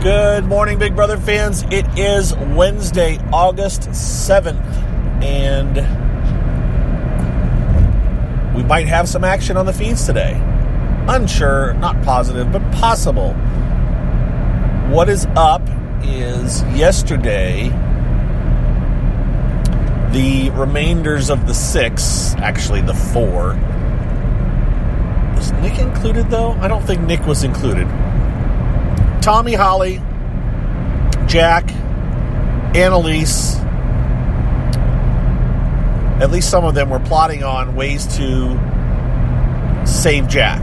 Good morning, Big Brother fans. It is Wednesday, August 7th, and we might have some action on the feeds today. Unsure, not positive, but possible. What is up is yesterday, the remainders of the 6, actually the 4. Was Nick included, though? I don't think Nick was included. Tommy, Holly, Jack, Annalise, at least some of them were plotting on ways to save Jack.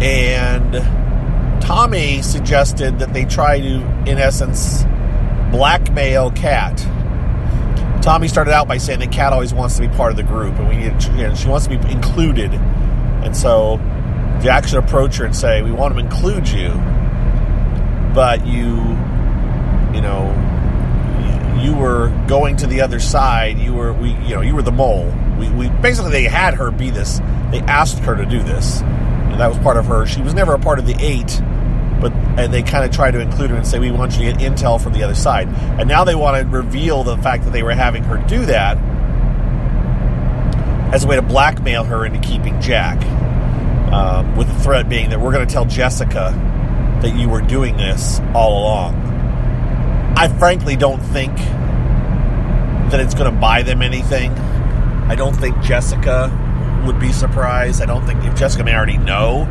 And Tommy suggested that they try to, in essence, blackmail Kat. Tommy started out by saying that Kat always wants to be part of the group, and she wants to be included. And so Jack should approach her and say, we want to include you, but you were going to the other side. You were the mole. We basically, they had her be this. They asked her to do this, and that was part of her. She was never a part of the 8, and they kind of tried to include her and say, we want you to get intel from the other side. And now they want to reveal the fact that they were having her do that as a way to blackmail her into keeping Jack. With the threat being that we're going to tell Jessica that you were doing this all along. I frankly don't think that it's going to buy them anything. I don't think Jessica would be surprised. I don't think if Jessica may already know.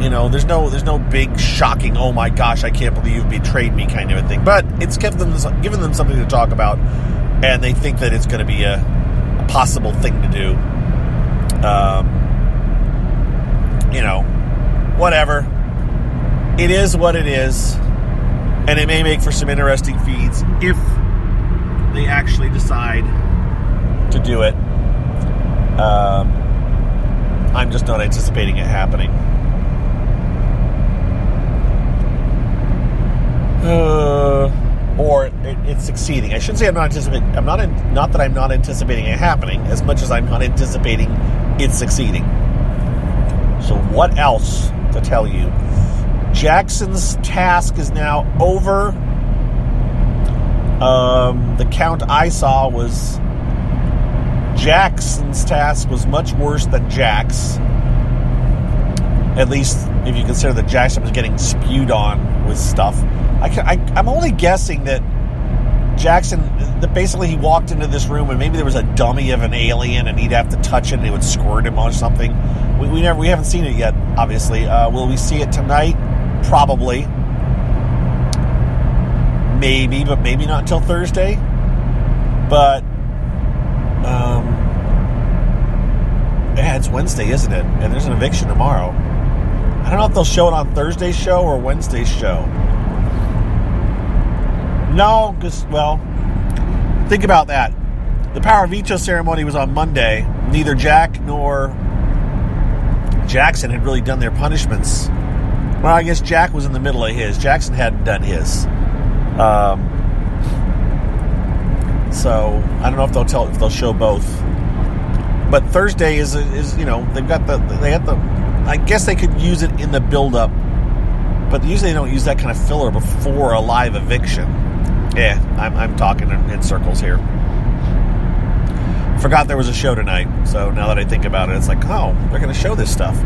There's no big shocking, oh my gosh, I can't believe you betrayed me kind of a thing. But it's given them something to talk about, and they think that it's going to be a possible thing to do. Whatever. It is what it is, and it may make for some interesting feeds if they actually decide to do it. I'm just not anticipating it happening. Or it's succeeding. I shouldn't say I'm not anticipating. Not that I'm not anticipating it happening, as much as I'm not anticipating it succeeding. So what else to tell you? Jackson's task is now over. The count I saw was Jackson's task was much worse than Jack's. At least if you consider that Jackson was getting spewed on with stuff. I'm only guessing that Jackson, that basically he walked into this room and maybe there was a dummy of an alien and he'd have to touch it and it would squirt him on something. We haven't seen it yet, obviously. Will we see it tonight? Probably. Maybe, but maybe not until Thursday. But, it's Wednesday, isn't it? And there's an eviction tomorrow. I don't know if they'll show it on Thursday's show or Wednesday's show. No, because, think about that. The power veto ceremony was on Monday. Neither Jack nor Jackson had really done their punishments. Well, I guess Jack was in the middle of his. Jackson hadn't done his. So I don't know if they'll show both. But Thursday is they've got I guess they could use it in the build-up, but usually they don't use that kind of filler before a live eviction. Yeah, I'm talking in circles here. Forgot there was a show tonight, so now that I think about it, it's like, oh, they're going to show this stuff.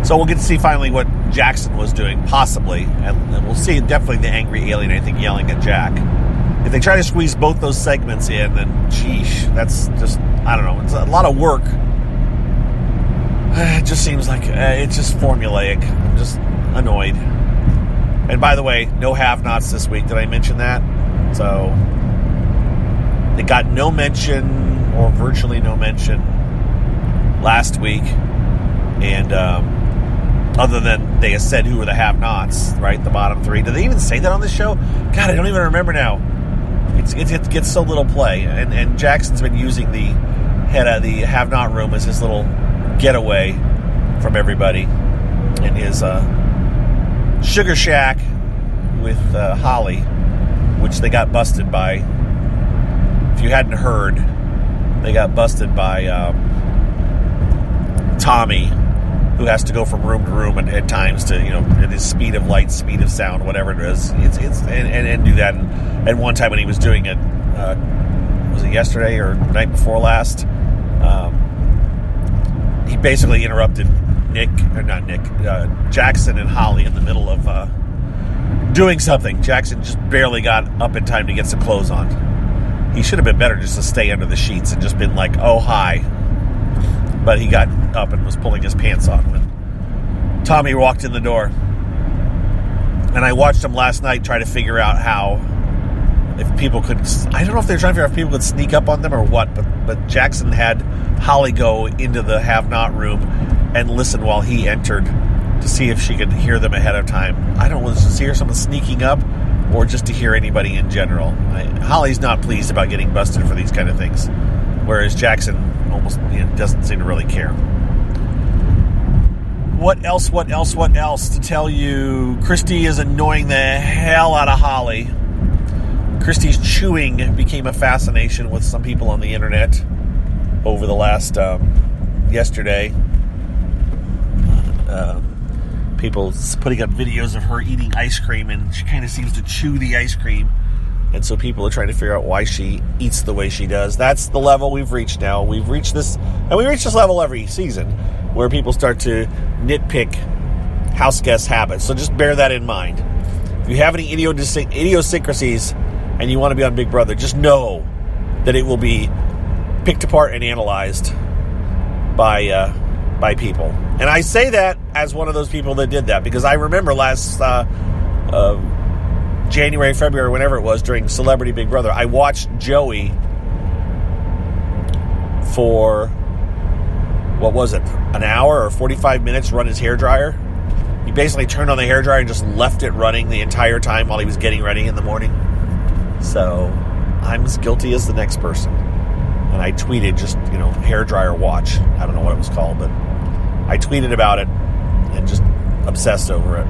So we'll get to see finally what Jackson was doing, possibly, and we'll see definitely the angry alien, I think, yelling at Jack. If they try to squeeze both those segments in, then, sheesh, that's just, I don't know, it's a lot of work. It just seems like it's just formulaic. I'm just annoyed. And by the way, no have-nots this week. Did I mention that? So they got no mention, or virtually no mention, last week. And other than they said who were the have-nots, right? The bottom 3. Did they even say that on this show? God, I don't even remember now. It gets so little play. And Jackson's been using the head of the have-not room as his little getaway from everybody in his Sugar Shack with Holly, which they got busted by. If you hadn't heard, they got busted by Tommy who has to go from room to room at times to, at his speed of light, speed of sound, whatever it is. And do that. And one time when he was doing it, was it yesterday or night before last? He basically interrupted Jackson and Holly in the middle of doing something. Jackson just barely got up in time to get some clothes on. He should have been better just to stay under the sheets and just been like, oh, hi. But he got up and was pulling his pants on when Tommy walked in the door. And I watched him last night try to figure out how, if people could, I don't know if they're trying to figure out if people could sneak up on them or what, but Jackson had Holly go into the have-not room and listen while he entered to see if she could hear them ahead of time. I don't know, to hear someone sneaking up or just to hear anybody in general. Holly's not pleased about getting busted for these kind of things, whereas Jackson almost doesn't seem to really care. What else to tell you? Christy is annoying the hell out of Holly. Christy's chewing became a fascination with some people on the internet over the last yesterday. People putting up videos of her eating ice cream, and she kind of seems to chew the ice cream. And so people are trying to figure out why she eats the way she does. That's the level we've reached now. We've reached this, and we reach this level every season, where people start to nitpick house guest habits. So just bear that in mind. If you have any idiosyncrasies and you want to be on Big Brother, just know that it will be picked apart and analyzed by people. And I say that as one of those people that did that, because I remember last January, February, whenever it was, during Celebrity Big Brother, I watched Joey for, what was it, an hour or 45 minutes run his hairdryer. He basically turned on the hairdryer and just left it running the entire time while he was getting ready in the morning. So I'm as guilty as the next person. And I tweeted just, hairdryer watch. I don't know what it was called, but I tweeted about it and just obsessed over it.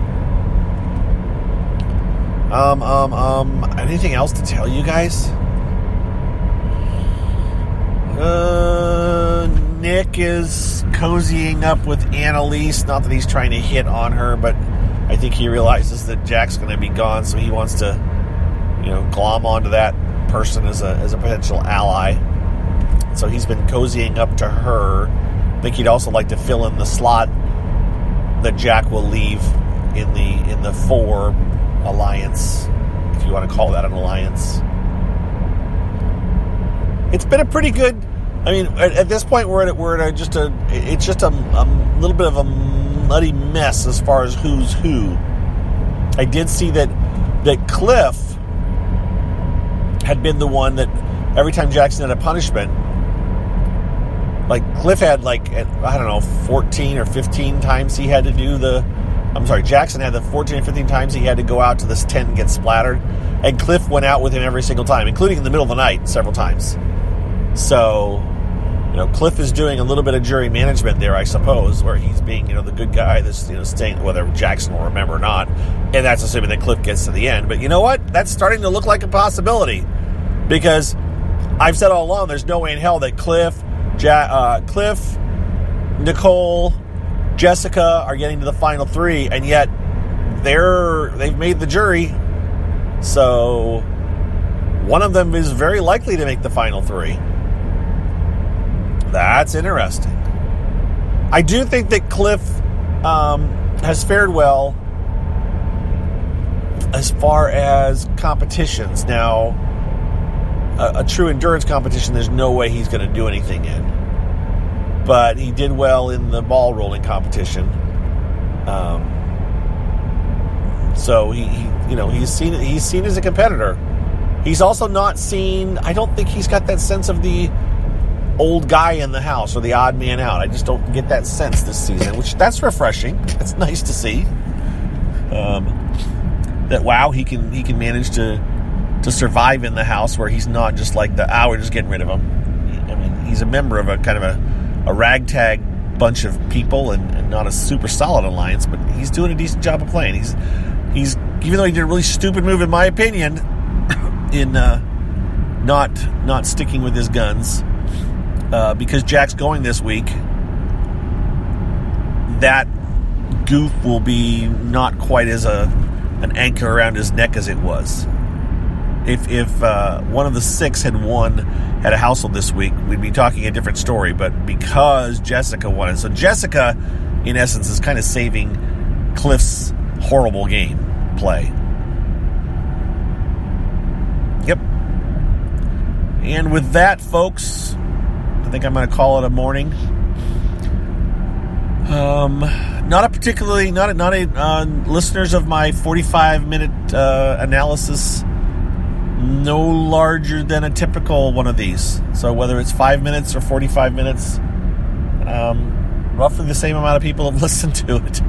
Anything else to tell you guys? Nick is cozying up with Annalise. Not that he's trying to hit on her, but I think he realizes that Jack's going to be gone, so he wants to, glom onto that person as a potential ally. So he's been cozying up to her. I think he'd also like to fill in the slot that Jack will leave in the 4 alliance, if you want to call that an alliance. It's been a pretty good. I mean, at this point, we're at just a little bit of a muddy mess as far as who's who. I did see that Cliff had been the one that every time Jackson had a punishment, like Cliff had 14 or 15 times he had to do Jackson had the 14 or 15 times he had to go out to this tent and get splattered, and Cliff went out with him every single time, including in the middle of the night several times. So, Cliff is doing a little bit of jury management there, I suppose, where he's being, the good guy that's, staying, whether Jackson will remember or not, and that's assuming that Cliff gets to the end. But you know what? That's starting to look like a possibility, because I've said all along there's no way in hell that Cliff, Nicole, Jessica are getting to the final 3, and yet they've made the jury. So one of them is very likely to make the final 3. That's interesting. I do think that Cliff has fared well as far as competitions. Now, a true endurance competition, there's no way he's going to do anything in. But he did well in the ball rolling competition. So he's seen as a competitor. He's also not seen. I don't think he's got that sense of the old guy in the house or the odd man out. I just don't get that sense this season, that's refreshing. That's nice to see. That he can manage to survive in the house where he's not just like we're just getting rid of him. I mean, he's a member of a kind of a ragtag bunch of people and not a super solid alliance, but he's doing a decent job of playing. He's even though he did a really stupid move, in my opinion, in not sticking with his guns, because Jack's going this week. that goof will be not quite as an anchor around his neck as it was. If one of the 6 had a household this week, we'd be talking a different story. But because Jessica won it, so Jessica, in essence, is kind of saving Cliff's horrible game play. Yep. And with that, folks, I think I'm going to call it a morning. Not a listeners of my 45-minute analysis. No larger than a typical one of these. So whether it's 5 minutes or 45 minutes, roughly the same amount of people have listened to it.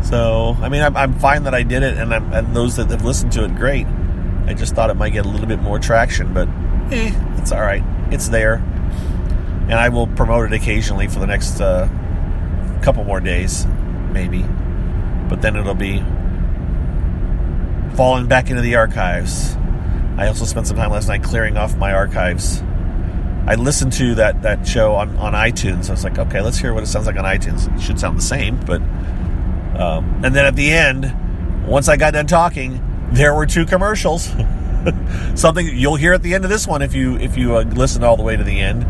So, I mean, I'm fine that I did it, and those that have listened to it, great. I just thought it might get a little bit more traction, but it's all right. It's there, and I will promote it occasionally for the next couple more days, maybe. But then it'll be falling back into the archives. I also spent some time last night clearing off my archives. I listened to that show on iTunes. I was like, okay, let's hear what it sounds like on iTunes. It should sound the same, but... and then at the end, once I got done talking, there were 2 commercials. Something you'll hear at the end of this one if you listen all the way to the end.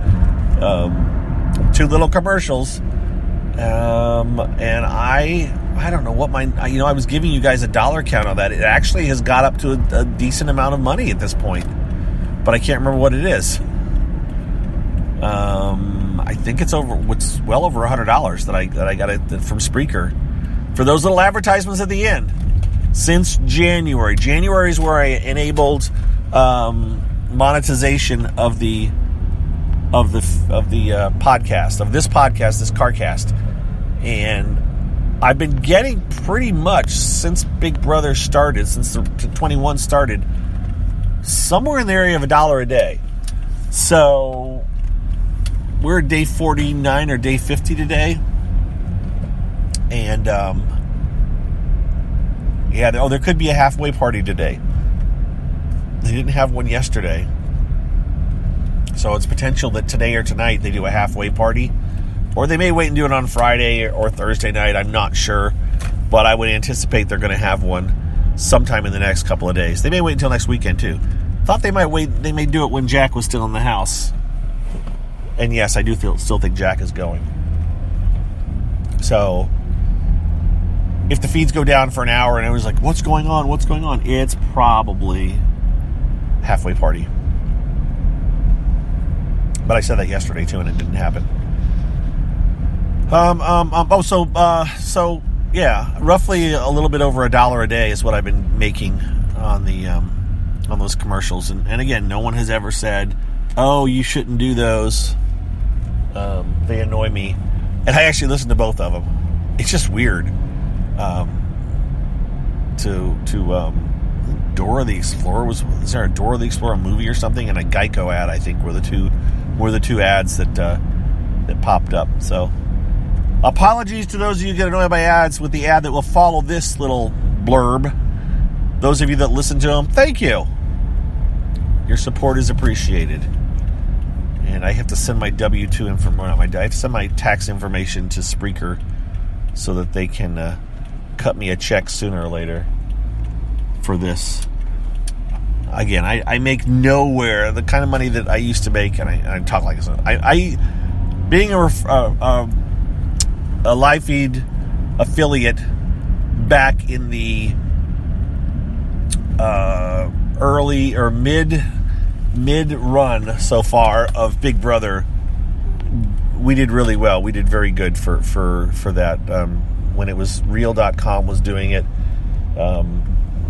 2 little commercials. And I don't know what I was giving you guys a dollar count on that. It actually has got up to a decent amount of money at this point, but I can't remember what it is. I think it's well over $100 that I got it from Spreaker for those little advertisements at the end. Since January is where I enabled monetization of the podcast, of this podcast, this CarCast. And I've been getting pretty much since Big Brother started, since the 21 started, somewhere in the area of $1 a day. So we're at day 49 or day 50 today. And there could be a halfway party today. They didn't have one yesterday. So it's potential that today or tonight they do a halfway party. Or they may wait and do it on Friday or Thursday night. I'm not sure. But I would anticipate they're going to have one sometime in the next couple of days. They may wait until next weekend, too. Thought they might wait. They may do it when Jack was still in the house. And yes, I do still think Jack is going. So, if the feeds go down for an hour and everyone's like, what's going on? What's going on? It's probably halfway party. But I said that yesterday, too, and it didn't happen. So yeah, roughly a little bit over $1 a day is what I've been making on the on those commercials. And again, no one has ever said, "Oh, you shouldn't do those." They annoy me, and I actually listen to both of them. It's just weird. Dora the Explorer is there a Dora the Explorer movie or something, and a Geico ad? I think were the two ads that popped up. So. Apologies to those of you who get annoyed by ads with the ad that will follow this little blurb. Those of you that listen to them, thank you. Your support is appreciated. And I have to send my W-2 information. I have to send my tax information to Spreaker so that they can cut me a check sooner or later for this. Again, I make nowhere the kind of money that I used to make, and I talk like this. Being a live feed affiliate back in the early or mid run so far of Big Brother, we did really well. We did very good for that. When it was Real.com was doing it,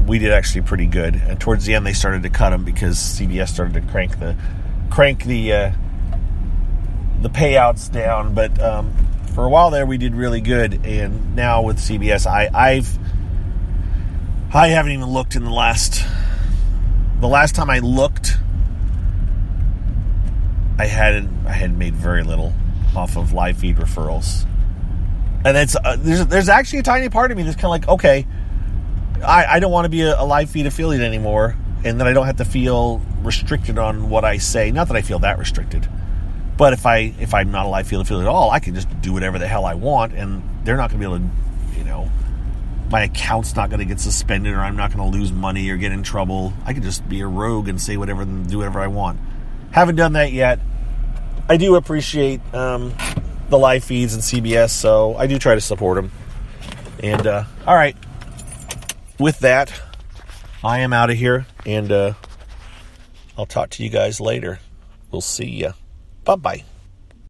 we did actually pretty good. And towards the end, they started to cut them because CBS started to crank the payouts down. But for a while there, we did really good, and now with CBS, I haven't even looked in the last time I looked, I had made very little off of live feed referrals, and it's there's actually a tiny part of me that's kind of like, okay, I don't want to be a live feed affiliate anymore, and that I don't have to feel restricted on what I say. Not that I feel that restricted. But if I'm not a live field affiliate at all, I can just do whatever the hell I want, and they're not going to be able to, my account's not going to get suspended, or I'm not going to lose money or get in trouble. I can just be a rogue and say whatever and do whatever I want. Haven't done that yet. I do appreciate the live feeds and CBS, so I do try to support them. And all right, with that, I am out of here, and I'll talk to you guys later. We'll see ya. Bye-bye.